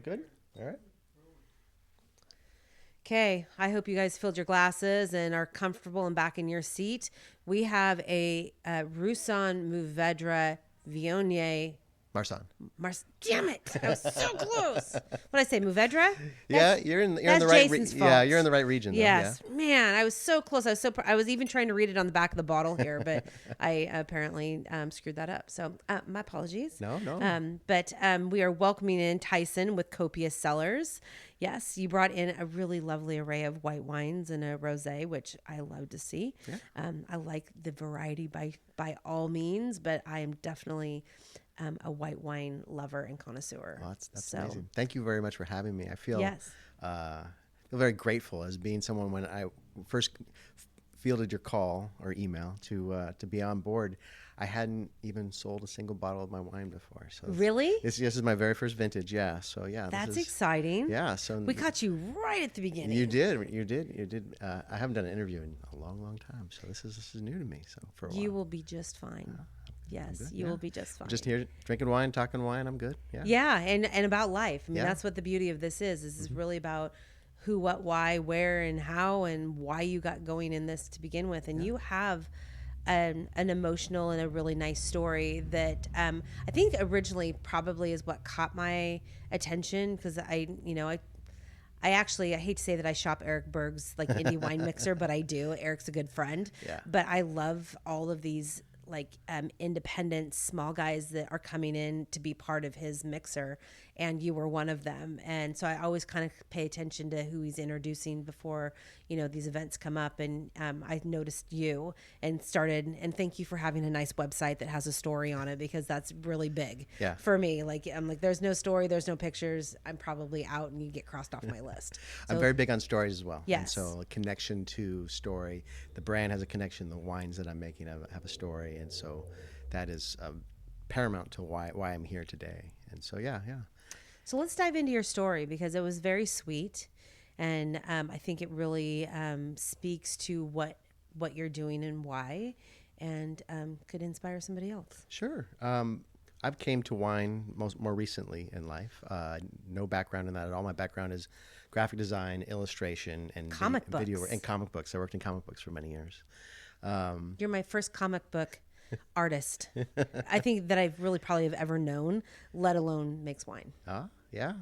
Good. All right. Okay, I hope you guys filled your glasses and are comfortable and back in your seat. We have a Roussan Mouvedre Viognier Marsan. Damn it! I was so close. What did I say, Mouvedre? Yeah, That's you're in that's the right. Jason's Yeah, you're in fault. the right region though. Yeah. Yes, man, I was so close. I was even trying to read it on the back of the bottle here, but I apparently screwed that up. So my apologies. No, no. But we are welcoming in Tyson with Copious Cellars. Yes, you brought in a really lovely array of white wines and a rosé, which I love to see. Yeah. I like the variety by all means, but I am definitely a white wine lover and connoisseur. Well, that's So, amazing. Thank you very much for having me. I yes. feel very grateful as being someone when I first fielded your call or email to be on board. I hadn't even sold a single bottle of my wine before. So Really? this is my very first vintage. Yeah. So yeah, That's this is exciting. yeah. So We caught you right at the beginning. you did. I haven't done an interview in a long, long time. So this is new to me. So for a while. You will be just fine. Yes, good, you yeah. will be just fine. Just here drinking wine, talking wine. I'm good. Yeah. Yeah, and about life. I mean, Yeah. that's what the beauty of this is. This is really about who, what, why, where, and how, and why you got going in this to begin with. And you have an emotional and a really nice story that I think originally probably is what caught my attention because I actually, I hate to say that I shop Eric Berg's like indie wine mixer, but I do. Eric's a good friend. Yeah. But I love all of these like independent small guys that are coming in to be part of his mixer, and you were one of them. And so I always kind of pay attention to who he's introducing before these events come up. And I noticed you and started. And thank you for having a nice website that has a story on it because that's really big Yeah. for me. Like I'm like, there's no story, there's no pictures. I'm probably out, and you get crossed off my list. So, I'm very big on stories as well. Yes. And so a connection to story. The brand has a connection. The wines that I'm making have a story. And so that is paramount to why I'm here today. And so, yeah. So let's dive into your story because it was very sweet, and I think it really speaks to what you're doing and why, and could inspire somebody else. Sure. I've came to wine more recently in life. No background in that at all. My background is graphic design, illustration, and Comic video books. and comic books. I worked in comic books for many years. You're my first comic book artist. I think that I've really probably have ever known, let alone makes wine. Yeah,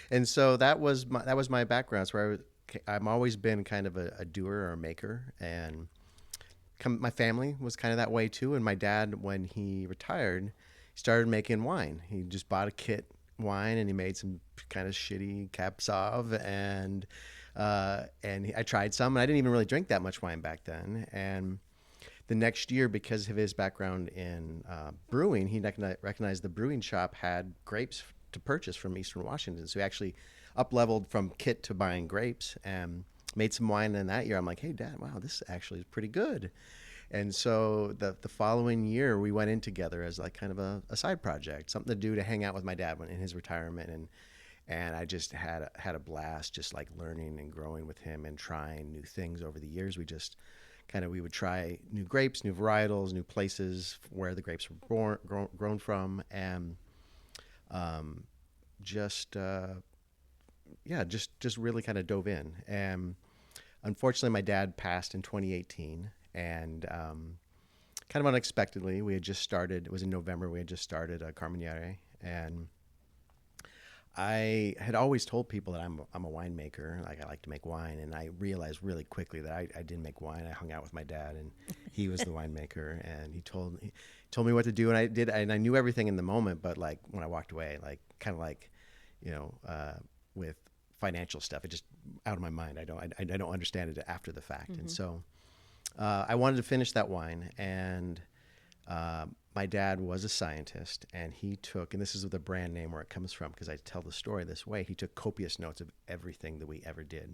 and so that was my background. So I'm always been kind of a doer or a maker, and my family was kind of that way too. And my dad, when he retired, he started making wine. He just bought a kit wine, and he made some kind of shitty Cab Sauv, and I tried some, and I didn't even really drink that much wine back then, and the next year, because of his background in brewing, he recognized the brewing shop had grapes to purchase from Eastern Washington. So he actually up-leveled from kit to buying grapes and made some wine in that year. I'm like, hey, Dad, wow, this actually is pretty good. And so the following year, we went in together as like kind of a side project, something to do to hang out with my dad in his retirement. And I just had a blast just like learning and growing with him and trying new things over the years. We would try new grapes, new varietals, new places where the grapes were grown from, and just really kind of dove in. And unfortunately, my dad passed in 2018, and kind of unexpectedly, we had just started. It was in November. We had just started a Carmenere, and I had always told people that I'm a winemaker, like I like to make wine, and I realized really quickly that I didn't make wine. I hung out with my dad, and he was the winemaker, and he told me what to do, and I did, and I knew everything in the moment, but like when I walked away, like kind of like, with financial stuff, it just out of my mind. I don't understand it after the fact, and so I wanted to finish that wine, and my dad was a scientist, and he took, and this is the brand name where it comes from because I tell the story this way, he took copious notes of everything that we ever did.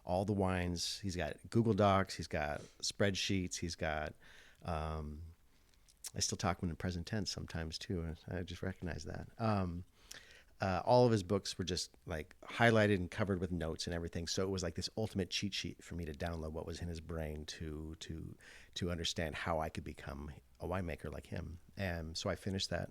All the wines, he's got Google Docs, he's got spreadsheets, he's got, I still talk in the present tense sometimes too, I just recognize that. All of his books were just like highlighted and covered with notes and everything. So it was like this ultimate cheat sheet for me to download what was in his brain to understand how I could become a winemaker like him. And so I finished that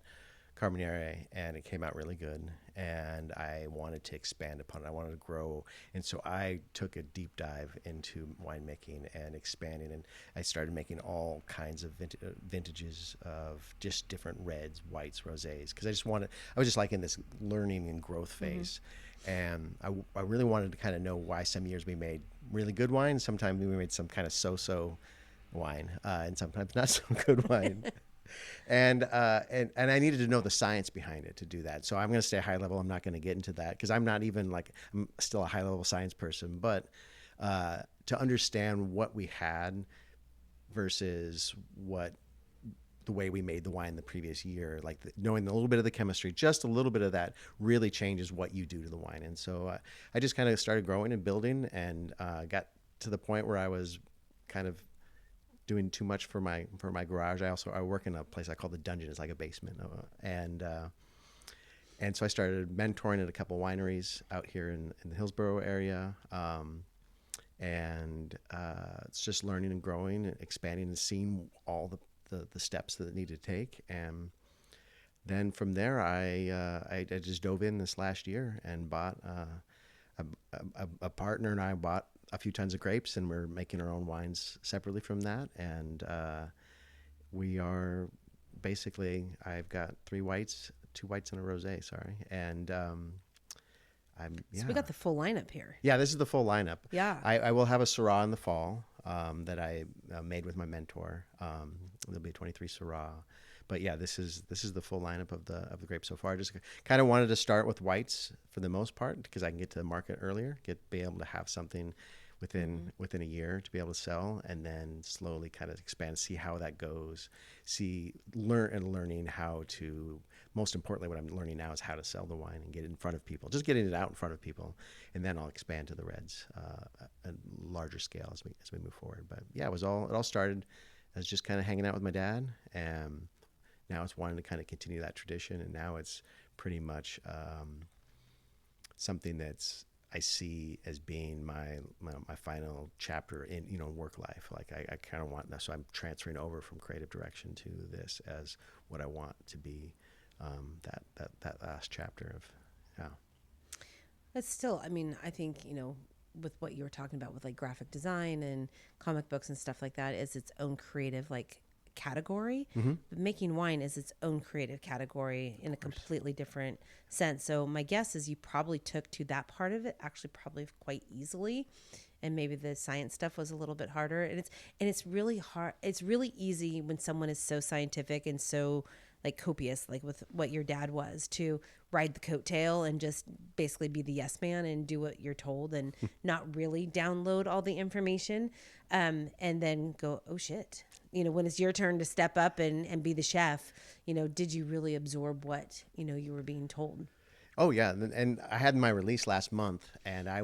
Carbonara, and it came out really good. And I wanted to expand upon it. I wanted to grow, and so I took a deep dive into winemaking and expanding. And I started making all kinds of vintages of just different reds, whites, rosés, because I was just like in this learning and growth phase. And I really wanted to kind of know why some years we made really good wine, sometimes we made some kind of so-so wine, and sometimes not so good wine. And I needed to know the science behind it to do that. So I'm going to stay high level. I'm not going to get into that because I'm still a high level science person. But to understand what we had versus the way we made the wine the previous year, knowing a little bit of the chemistry, just a little bit of that really changes what you do to the wine. And so I just kind of started growing and building, and got to the point where I was kind of doing too much for my garage. I work in a place I call the Dungeon. It's like a basement, and so I started mentoring at a couple wineries out here in the Hillsborough area, and it's just learning and growing and expanding and seeing all the steps that it needed to take. And then from there, I just dove in this last year and bought a partner and I bought a few tons of grapes, and we're making our own wines separately from that. And we are basically, I've got 3 whites, 2 whites and a rosé, sorry. And So we got the full lineup here. Yeah, this is the full lineup. Yeah. I will have a Syrah in the fall that I made with my mentor. There'll be a 23 Syrah. But yeah, this is the full lineup of the grapes so far. I just kind of wanted to start with whites for the most part because I can get to the market earlier, be able to have something within a year to be able to sell, and then slowly kind of expand, see how that goes, learning how to. Most importantly, what I'm learning now is how to sell the wine and get it in front of people. Just getting it out in front of people, and then I'll expand to the reds at a larger scale as we move forward. But yeah, it all started as just kind of hanging out with my dad, and now it's wanting to kind of continue that tradition, and now it's pretty much something that's I see as being my final chapter in work life. Like I kind of want that, so I'm transferring over from creative direction to this as what I want to be, that last chapter of, yeah. That's still, I mean, I think, with what you were talking about with like graphic design and comic books and stuff like that is its own creative category. But making wine is its own creative category in a completely different sense. So my guess is you probably took to that part of it actually probably quite easily, and maybe the science stuff was a little bit harder. And it's really hard. It's really easy when someone is so scientific and so copious, like with what your dad was, to ride the coattail and just basically be the yes man and do what you're told and not really download all the information, and then go, oh shit, when it's your turn to step up and be the chef, did you really absorb what you were being told? Oh yeah, and I had my release last month, and I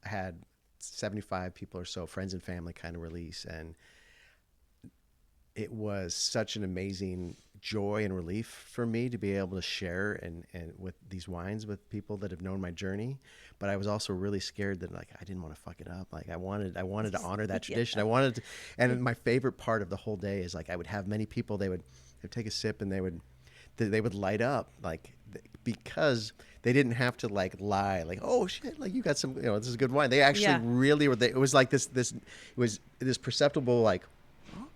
had 75 people or so, friends and family kind of release, and it was such an amazing joy and relief for me to be able to share and with these wines with people that have known my journey. But I was also really scared that I didn't want to fuck it up. I wanted to honor that tradition. Yeah. I wanted to, and my favorite part of the whole day is I would have many people, they would take a sip and they would light up because they didn't have to lie oh shit, you got some, this is good wine. They actually really were. It was like this it was this perceptible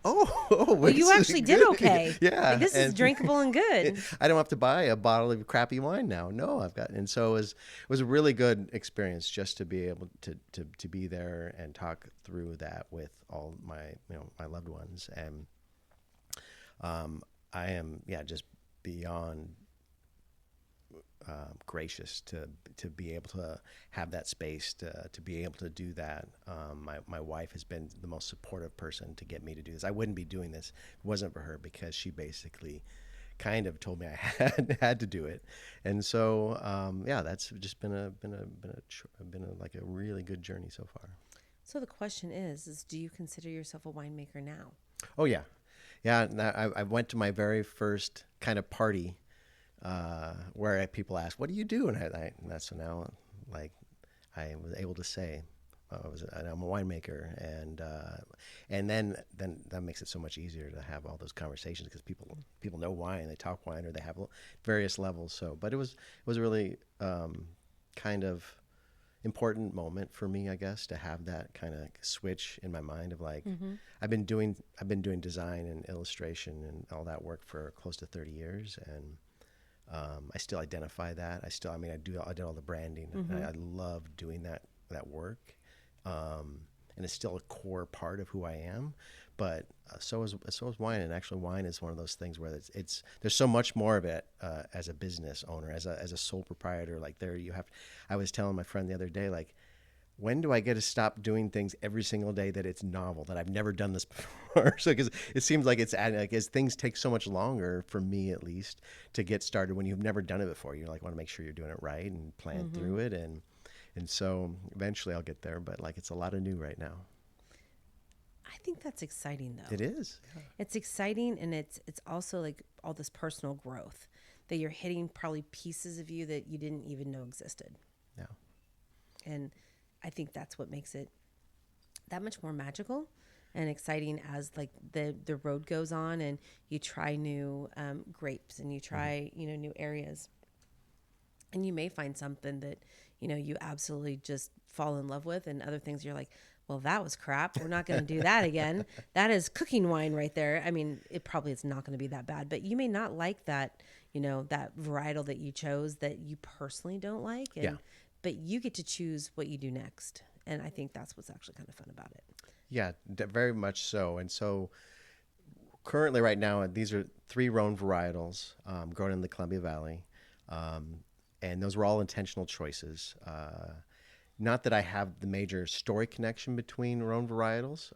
well, you actually did okay. Yeah, this is drinkable and good. I don't have to buy a bottle of crappy wine now. No, I've got, and so it was a really good experience just to be able to be there and talk through that with all my my loved ones. And I am just beyond gracious to be able to have that space to be able to do that. My wife has been the most supportive person to get me to do this. I wouldn't be doing this if it wasn't for her, because she basically kind of told me I had to do it. And so that's just been a really good journey so far. So the question is do you consider yourself a winemaker now? Oh yeah. I went to my very first kind of party where people ask, what do you do? And so now I was able to say, I'm a winemaker, and then that makes it so much easier to have all those conversations because people know wine, they talk wine, or they have various levels. So, but it was a really kind of important moment for me, I guess, to have that kind of switch in my mind of like, I've been doing design and illustration and all that work for close to 30 years, and I still identify that. I did all the branding. And I love doing that work, and it's still a core part of who I am. But so is wine, and actually, wine is one of those things where it's there's so much more of it as a business owner, as a sole proprietor. Like there, you have. I was telling my friend the other day, like, when do I get to stop doing things every single day that it's novel, that I've never done this before? So, because it seems like it's like as things take so much longer for me, at least, to get started when you've never done it before. You like want to make sure you're doing it right and plan through it, and so eventually I'll get there. But like it's a lot of new right now. I think that's exciting, though. It is. Yeah. It's exciting, and it's also like all this personal growth that you're hitting, probably pieces of you that you didn't even know existed. Yeah. And I think that's what makes it that much more magical and exciting as like the road goes on, and you try new grapes, and you try new areas, and you may find something that you absolutely just fall in love with, and other things you're like, well, that was crap. We're not going to do that again. That is cooking wine right there. I mean, it probably is not going to be that bad, but you may not like that, that varietal that you chose that you personally don't like. And, but you get to choose what you do next. And I think that's what's actually kind of fun about it. Yeah, very much so. And so currently right now, these are 3 Rhone varietals grown in the Columbia Valley. And those were all intentional choices. Not that I have the major story connection between Rhone varietals,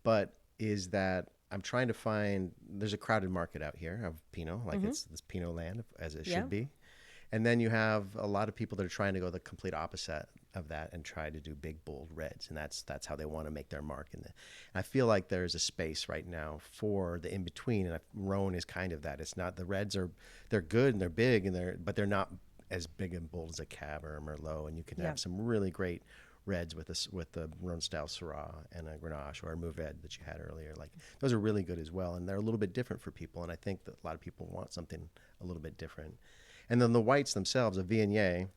but is that I'm trying to find, there's a crowded market out here of Pinot, like it's Pinot land as it should be. And then you have a lot of people that are trying to go the complete opposite of that and try to do big, bold reds. And that's how they want to make their mark. And I feel like there's a space right now for the in-between. And Rhone is kind of that. It's not, the reds they're good and they're big, but they're not as big and bold as a Cab or a Merlot. And you can have some really great reds with the Rhone style Syrah and a Grenache or a Mourvèdre that you had earlier. Like those are really good as well. And they're a little bit different for people. And I think that a lot of people want something a little bit different. And then the whites themselves, a Viognier,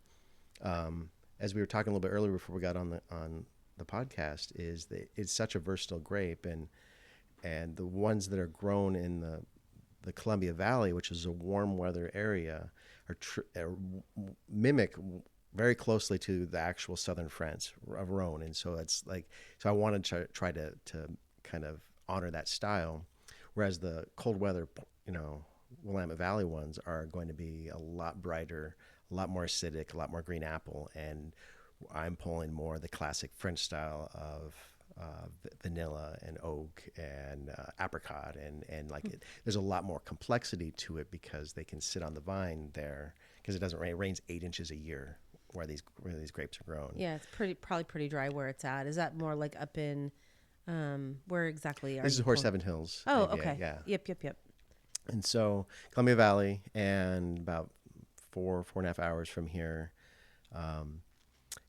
as we were talking a little bit earlier before we got on the podcast, is that it's such a versatile grape, and the ones that are grown in the Columbia Valley, which is a warm weather area, mimic very closely to the actual southern France of Rhone. And so I wanted to try to kind of honor that style, whereas the cold weather, Willamette Valley ones are going to be a lot brighter, a lot more acidic, a lot more green apple, and I'm pulling more the classic French style of vanilla and oak and apricot, and there's a lot more complexity to it because they can sit on the vine there because it doesn't rain. It rains 8 inches a year where these grapes are grown. Yeah, it's probably pretty dry where it's at. Is that more like up in where exactly are this is Horse Heaven Hills. Oh, maybe, okay. Yeah. Yep. And so Columbia Valley, and about 4.5 hours from here,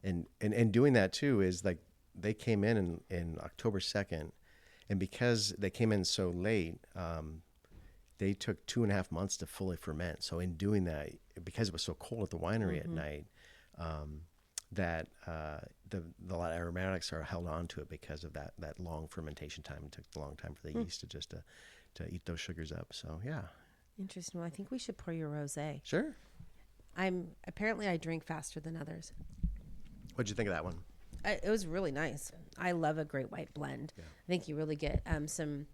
and doing that too is like they came in October 2nd, and because they came in so late, they took 2.5 months to fully ferment. So in doing that, because it was so cold at the winery at night, that the lot of aromatics are held on to it because of that long fermentation time. It took a long time for the yeast to eat those sugars up. So yeah. Interesting. Well, I think we should pour your rosé. Sure. I drink faster than others. What'd you think of that one? It was really nice. I love a great white blend. Yeah. I think you really get some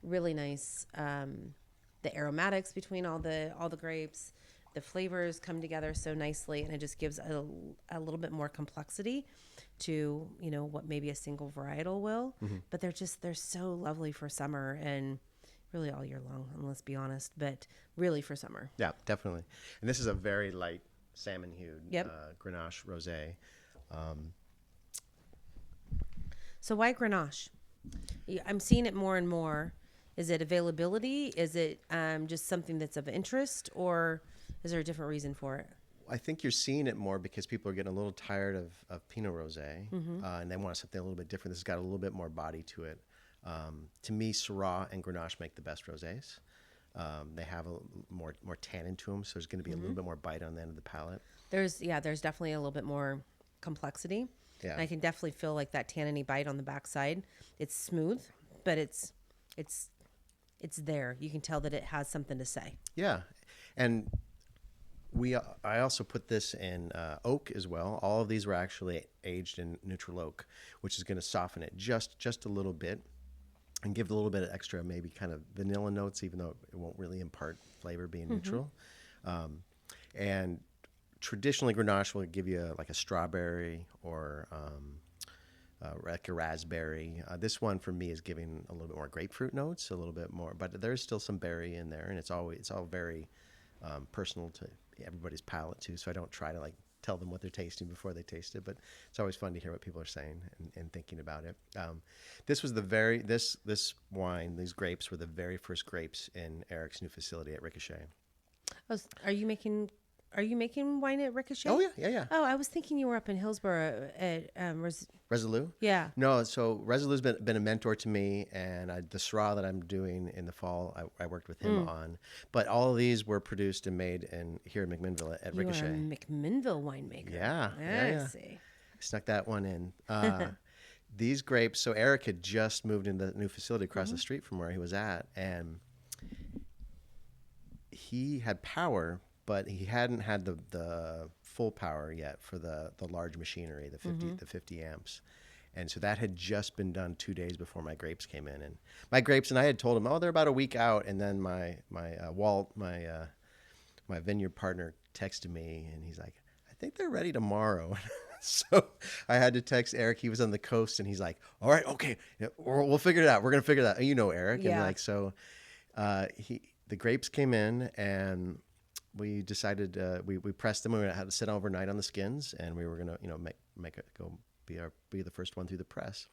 really nice the aromatics between all the grapes. The flavors come together so nicely, and it just gives a little bit more complexity to what maybe a single varietal will. Mm-hmm. But they're so lovely for summer and really all year long. And let's be honest, but really for summer. Yeah, definitely. And this is a very light salmon hued Grenache rosé. So why Grenache? I'm seeing it more and more. Is it availability? Is it just something that's of interest, or is there a different reason for it? I think you're seeing it more because people are getting a little tired of Pinot Rosé, and they want something a little bit different. This has got a little bit more body to it. To me, Syrah and Grenache make the best rosés. They have a more tannin to them, so there's going to be a little bit more bite on the end of the palate. There's definitely a little bit more complexity. Yeah, And I can definitely feel like that tanniny bite on the backside. It's smooth, but it's there. You can tell that it has something to say. yeah, and I also put this in oak as well. All of these were actually aged in neutral oak, which is going to soften it just a little bit and give it a little bit of extra, maybe kind of vanilla notes, even though it won't really impart flavor being neutral. And traditionally, Grenache will give you like a strawberry or like a raspberry. This one for me is giving a little bit more grapefruit notes, a little bit more, but there's still some berry in there, and it's all very personal to everybody's palate too. So I don't try to like tell them what they're tasting before they taste it, but it's always fun to hear what people are saying and thinking about it. This was this wine, these grapes were the very first grapes in Eric's new facility at Ricochet. Are you making wine at Ricochet? Oh yeah. Oh, I was thinking you were up in Hillsborough at Resolute? Yeah. No, so Resolute's been a mentor to me, and the Syrah that I'm doing in the fall, I worked with him on. But all of these were produced and made here in McMinnville at Ricochet. You're a McMinnville winemaker. Yeah. I see. I snuck that one in. These grapes, so Eric had just moved into the new facility across the street from where he was at, and he had power, but he hadn't had the full power yet for the large machinery, the 50 amps. And so that had just been done 2 days before my grapes came in. And my grapes, and I had told him, they're about a week out. And then Walt, my vineyard partner, texted me, and he's like, I think they're ready tomorrow. So I had to text Eric. He was on the coast, and he's like, all right, okay, we'll figure it out. We're going to figure it out. You know Eric. Yeah. And like, so the grapes came in, and we decided we pressed them. We had to sit overnight on the skins, and we were gonna make it go be the first one through the press.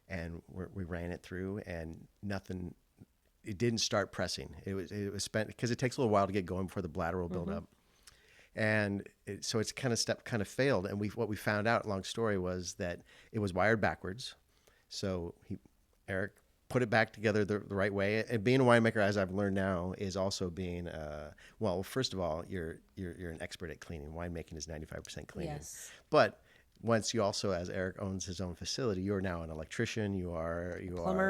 And we ran it through, and nothing. It didn't start pressing. It was spent because it takes a little while to get going before the bladder will build up, and so it's kind of failed. And what we found out, long story, was that it was wired backwards. So Eric put it back together the right way. And being a winemaker, as I've learned now, is also being well. First of all, you're an expert at cleaning. Winemaking is 95% cleaning. Yes. But once you also, as Eric owns his own facility, you're now an electrician. You are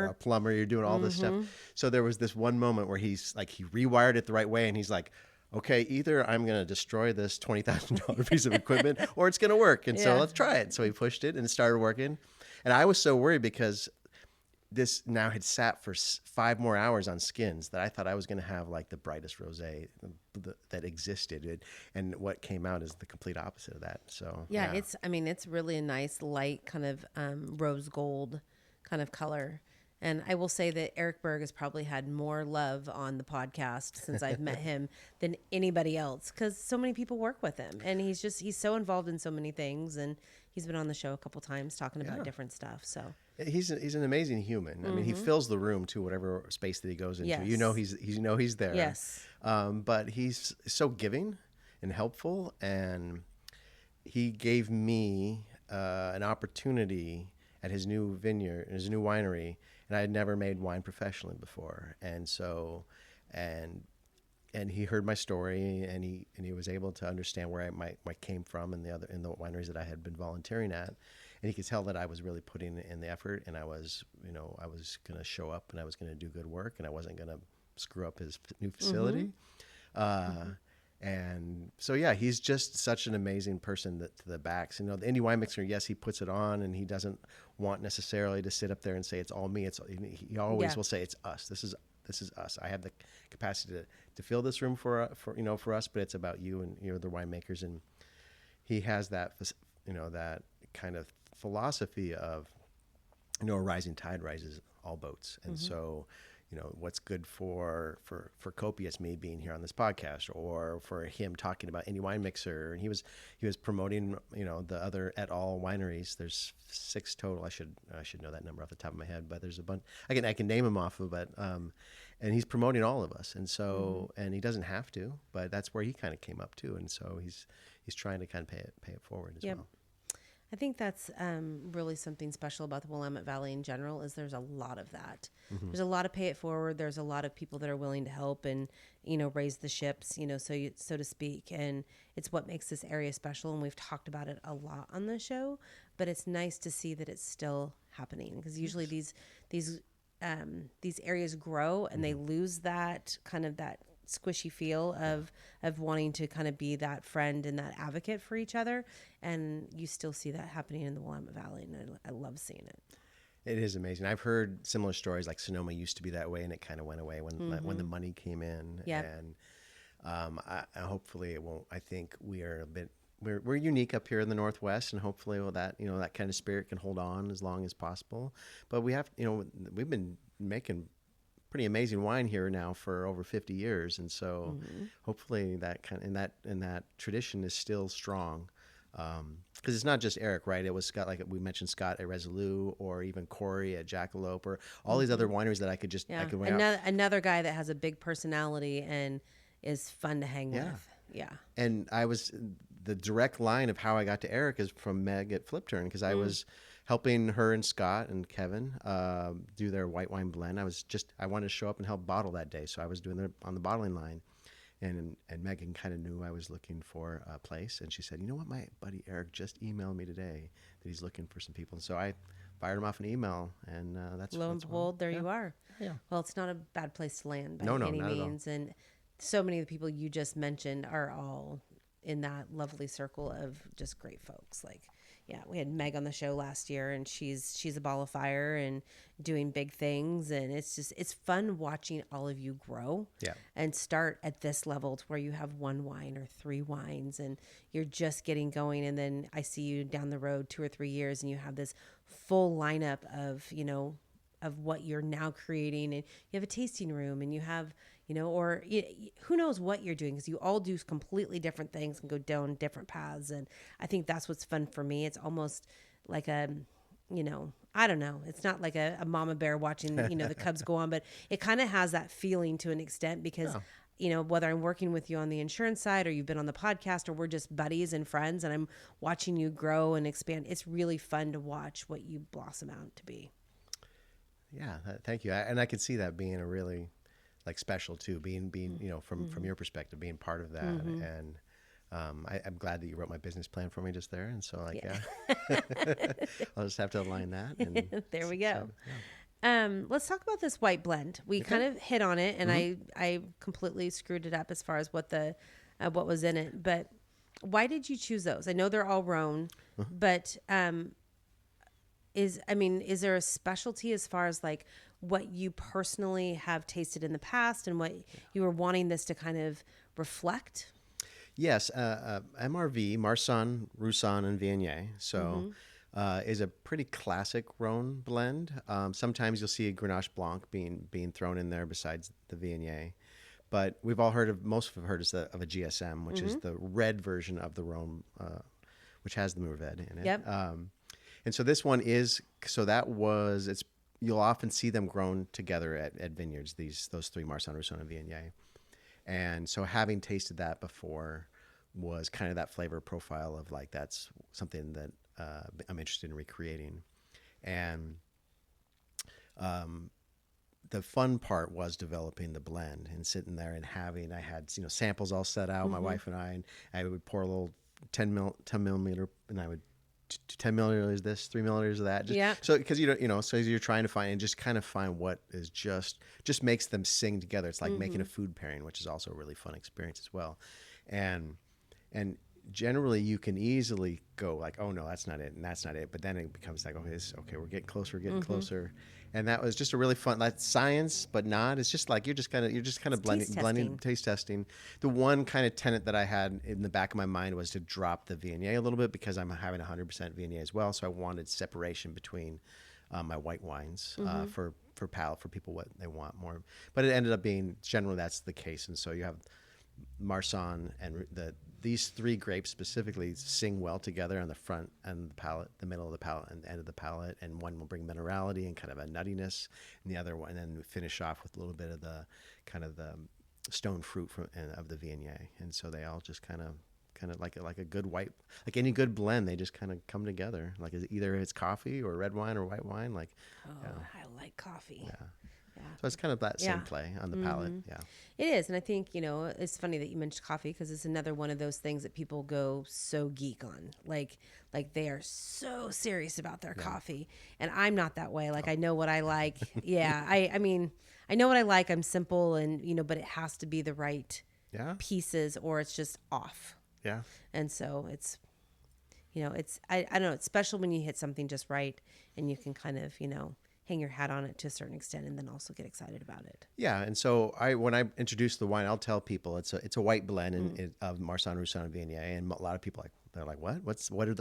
a plumber. You're doing all this stuff. So there was this one moment where he's like, he rewired it the right way, and he's like, okay, either I'm going to destroy this $20,000 piece of equipment, or it's going to work. And so let's try it. So he pushed it, and it started working. And I was so worried because this now had sat for 5 more hours on skins that I thought I was going to have like the brightest rosé that existed, and what came out is the complete opposite of that. So yeah. It's really a nice light kind of rose gold kind of color. And I will say that Eric Berg has probably had more love on the podcast since I've met him than anybody else, because so many people work with him, and he's so involved in so many things, and he's been on the show a couple times talking about different stuff. So he's an amazing human. I mean, he fills the room too, whatever space that he goes into. Yes. He's there. Yes. But he's so giving and helpful, and he gave me an opportunity at his new vineyard, his new winery, and I had never made wine professionally before. And so, and he heard my story, and he was able to understand where I came from in the wineries that I had been volunteering at. And he could tell that I was really putting in the effort, and I was going to show up, and I was going to do good work, and I wasn't going to screw up his new facility. And so, yeah, he's just such an amazing person to the backs. You know, the indie wine mixer, yes, he puts it on, and he doesn't want necessarily to sit up there and say it's all me. He always will say it's us. This is us. I have the capacity to fill this room for us, but it's about you and the winemakers. And he has that that kind of philosophy of a rising tide rises all boats. And so, what's good for Copious, me being here on this podcast, or for him talking about indie wine mixer, and he was promoting the other et al wineries. There's 6 total. I should know that number off the top of my head, but there's a bunch. I can name them off of, but and he's promoting all of us. And so, and he doesn't have to, but that's where he kind of came up too. And so he's trying to kind of pay it forward as Yep. well. I think that's really something special about the Willamette Valley in general is there's a lot of that. There's a lot of pay it forward. There's a lot of people that are willing to help and, raise the ships, so to speak. And it's what makes this area special. And we've talked about it a lot on the show, but it's nice to see that it's still happening because usually these areas grow and they lose that kind of that squishy feel of wanting to kind of be that friend and that advocate for each other, and you still see that happening in the Willamette Valley, and I love seeing it. It is amazing. I've heard similar stories like Sonoma used to be that way, and it kind of went away when the money came in. Yep. And I hopefully it won't. I think we are a bit. We're unique up here in the Northwest, and hopefully that that kind of spirit can hold on as long as possible. But we have we've been making pretty amazing wine here now for over 50 years, and so hopefully that and that tradition is still strong, because it's not just Eric, right? It was Scott, like we mentioned, Scott at Resolute, or even Corey at Jackalope, or all these other wineries that I could another guy that has a big personality and is fun to hang with. Yeah. And the direct line of how I got to Eric is from Meg at Flip Turn, because I was helping her and Scott and Kevin do their white wine blend. I wanted to show up and help bottle that day, so I was doing it on the bottling line. And Megan kind of knew I was looking for a place, and she said, "You know what? My buddy Eric just emailed me today that he's looking for some people." And so I fired him off an email, and that's lo and behold, there you are. Yeah. Well, it's not a bad place to land by No, any not means, and so many of the people you just mentioned are all in that lovely circle of just great folks. Like, yeah, we had Meg on the show last year, and she's a ball of fire and doing big things, and it's fun watching all of you grow. Yeah. And start at this level to where you have one wine or three wines, and you're just getting going, and then I see you down the road 2 or 3 years, and you have this full lineup of of what you're now creating, and you have a tasting room, and you have or who knows what you're doing, because you all do completely different things and go down different paths. And I think that's what's fun for me. It's almost like a, I don't know. It's not like a mama bear watching, the cubs go on, but it kind of has that feeling to an extent because, whether I'm working with you on the insurance side or you've been on the podcast or we're just buddies and friends and I'm watching you grow and expand, it's really fun to watch what you blossom out to be. Yeah. Thank you. And I could see that being a really special too, being from your perspective, being part of that. And I'm glad that you wrote my business plan for me just there. And so I'll just have to align that. And there we go. Let's talk about this white blend. We kind of hit on it, and I completely screwed it up as far as what was in it. But why did you choose those? I know they're all Rhone, but is there a specialty as far as what you personally have tasted in the past and what you were wanting this to kind of reflect? Yes, MRV, Marsanne, Roussanne, and Viognier. So is a pretty classic Rhone blend. Sometimes you'll see a Grenache Blanc being thrown in there besides the Viognier. But most have heard of a GSM, which is the red version of the Rhone, which has the Mourvedre in it. Yep. And so this one you'll often see them grown together at vineyards, those three, Marsanne, Roussanne, and Viognier. And so having tasted that before was kind of that flavor profile of that's something that I'm interested in recreating. And the fun part was developing the blend and sitting there and I had samples all set out, my wife and I would pour a little 10 millimeter, and I would 10 milliliters this, 3 milliliters of that. So because so you're trying to find and just kind of find what is just makes them sing together. It's like making a food pairing, which is also a really fun experience as well. And generally you can easily go oh no, that's not it, and that's not it. But then it becomes okay, we're getting closer. And that was just a really fun. That's science, but not. It's just you're just kind of blending, taste testing. The one kind of tenet that I had in the back of my mind was to drop the Viognier a little bit because I'm having 100% Viognier as well. So I wanted separation between my white wines for palate, for people what they want more. But it ended up being generally that's the case, and so you have Marsanne and these three grapes specifically sing well together on the front and the palate, the middle of the palate, and the end of the palate. And one will bring minerality and kind of a nuttiness, and the other one, and then finish off with a little bit of the kind of the stone fruit of the Viognier. And so they all just kind of like a good white, like any good blend, they just kind of come together. Like either it's coffee or red wine or white wine. Like, I like coffee. Yeah. So it's kind of that same play on the palate. Yeah. It is. And I think, it's funny that you mentioned coffee because it's another one of those things that people go so geek on. Like they are so serious about their coffee. And I'm not that way. Like I know what I like. Yeah. I mean, I know what I like. I'm simple and, but it has to be the right pieces or it's just off. Yeah. And so it's, I don't know. It's special when you hit something just right and you can kind of, hang your hat on it to a certain extent and then also get excited about it. Yeah, and so when I introduce the wine, I'll tell people it's a white blend of Marsanne, Roussanne, and Viognier, and a lot of people they're like, what?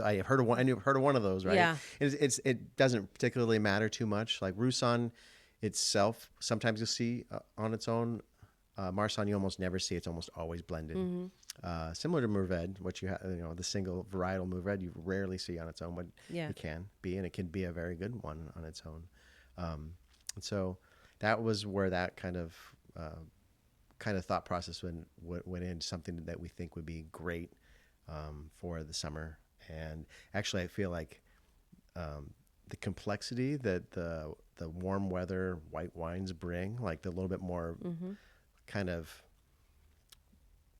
I've heard of one. I've heard of one of those, right? Yeah. It doesn't particularly matter too much. Like Roussanne itself, sometimes you'll see on its own. Marsanne, you almost never see. It's almost always blended. Similar to Mourvèdre, what you have, the single varietal Mourvèdre, you rarely see on its own, but it can be, and it can be a very good one on its own. And so that was where that kind of thought process went in, something that we think would be great for the summer. And actually, I feel like the complexity that the warm weather white wines bring, like the little bit more kind of,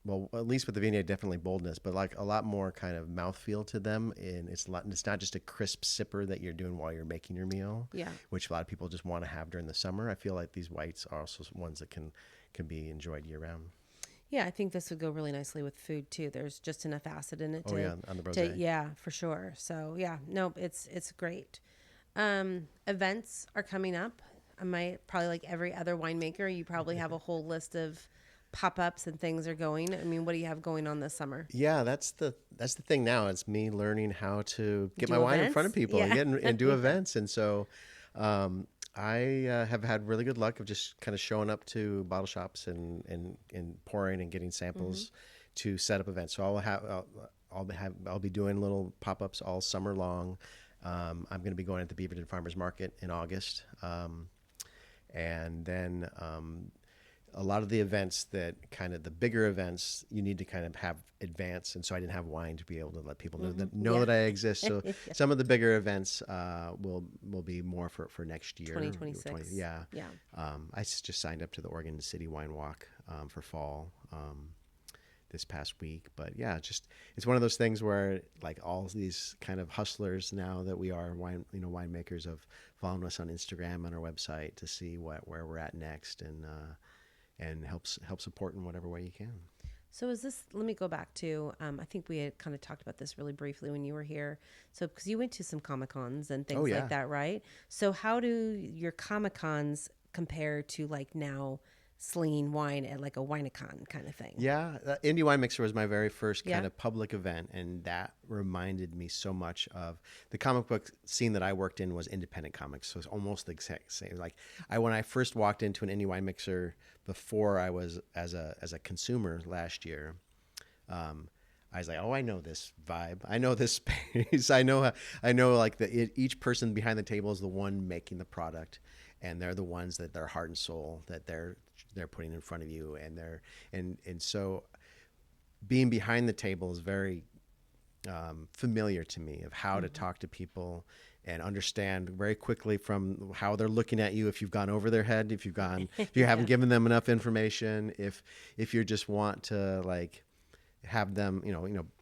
well, at least with the Viognier, definitely boldness, but like a lot more kind of mouthfeel to them. And it's not just a crisp sipper that you're doing while you're making your meal, which a lot of people just want to have during the summer. I feel like these whites are also ones that can be enjoyed year round. Yeah, I think this would go really nicely with food too. There's just enough acid in it. On the rosé. Yeah, for sure. So yeah, no, it's great. Events are coming up. I might probably like every other winemaker. You probably have a whole list of pop-ups and things are going. I mean, what do you have going on this summer? Yeah, that's the thing now. It's me learning how to get my wine in front of people and do events. And so I have had really good luck of just kind of showing up to bottle shops and pouring and getting samples to set up events. So I'll be doing little pop-ups all summer long. I'm going to be going at the Beaverton Farmers Market in August. And then a lot of the events that kind of the bigger events, you need to kind of have advance. And so I didn't have wine to be able to let people know that I exist. So some of the bigger events will be more for next year. 2026. Yeah. I just signed up to the Oregon City Wine Walk for fall this past week. But yeah, it's one of those things where like all these kind of hustlers now that we are winemakers of following us on Instagram and our website to see where we're at next and help support in whatever way you can. So let me go back to, I think we had kind of talked about this really briefly when you were here. So, because you went to some Comic-Cons and things like that, right? So how do your Comic-Cons compare to like now slinging wine at like a Winecon kind of thing? Yeah, Indie Wine Mixer was my very first kind of public event, and that reminded me so much of the comic book scene that I worked in was independent comics, so it's almost the exact same. Like when I first walked into an Indie Wine Mixer before I was as a consumer last year, I was like, oh, I know this vibe. I know this space. I know like each person behind the table is the one making the product, and they're the ones that their heart and soul that they're putting in front of you, and so being behind the table is very familiar to me of how to talk to people and understand very quickly from how they're looking at you, if you've gone over their head, if you haven't given them enough information, if you just want to like have them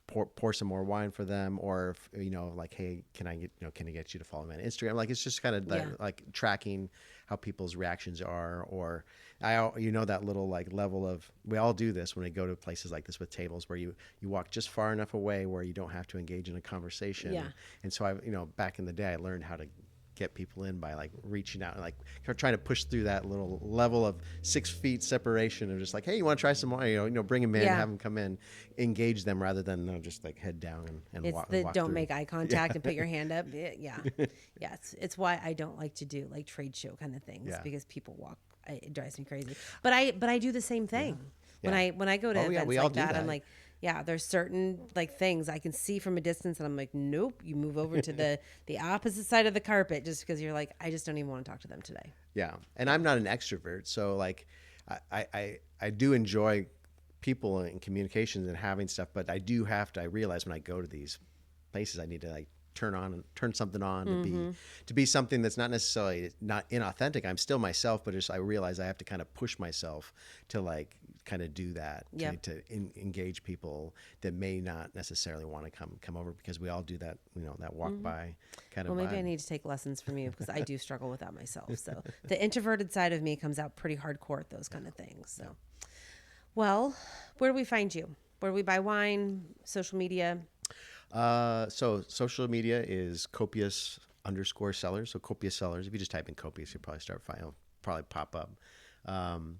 pour some more wine for them, or like, hey, can I get you to follow me on Instagram? Like it's just kind of like tracking how people's reactions are, or that little like level of, we all do this when we go to places like this with tables where you walk just far enough away where you don't have to engage in a conversation. And so back in the day I learned how to get people in by like reaching out and like trying to push through that little level of 6 feet separation of just like, hey, you want to try some more, bring them in, have them come in, engage them rather than just like head down and it's walk don't through. make eye contact and put your hand up. It's why I don't like to do like trade show kind of things, because people walk. It drives me crazy, but I do the same thing. When I go to Oh, yeah, events we all like do that, I'm that. like, yeah, there's certain like things I can see from a distance, and I'm like, nope, you move over to the opposite side of the carpet, just because you're like, I just don't even want to talk to them today. Yeah, and I'm not an extrovert, so like, I do enjoy people and communications and having stuff, but I do have to. I realize when I go to these places, I need to like turn something on to be something that's not necessarily not inauthentic. I'm still myself, but I realize I have to kind of push myself to like kind of do that Yep. to engage people that may not necessarily want to come over, because we all do that, that walk by kind Well, of maybe I vibe. need to take lessons from you because I do struggle with that myself. So the introverted side of me comes out pretty hardcore at those kind of things. So, well, where do we find you? Where do we buy wine? Social media? So social media is copious_cellars. So Copious Cellars. If you just type in Copious, you'll probably probably pop up. Um,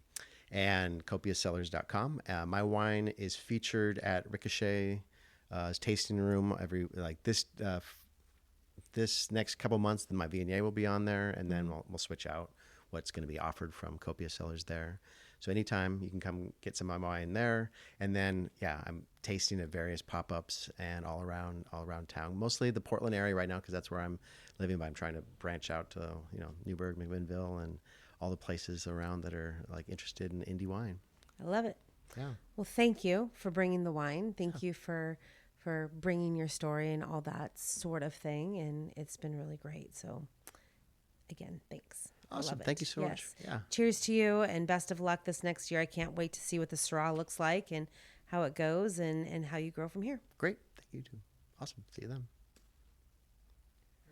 and copiousscellars.com. My wine is featured at Ricochet tasting room every like this next couple months. Then my Viognier will be on there, and then we'll switch out what's going to be offered from Copious Cellars there. So anytime you can come get some of my wine there, and then I'm tasting at various pop-ups and all around town. Mostly the Portland area right now because that's where I'm living. But I'm trying to branch out to Newburgh, McMinnville, and all the places around that are like interested in indie wine. I love it. Yeah. Well, thank you for bringing the wine. Thank you for bringing your story and all that sort of thing. And it's been really great. So, again, thanks. I Awesome. love it. Thank you so much. Yes. Yeah. Cheers to you and best of luck this next year. I can't wait to see what the Syrah looks like and how it goes and how you grow from here. Great. Thank you too. Awesome. See you then.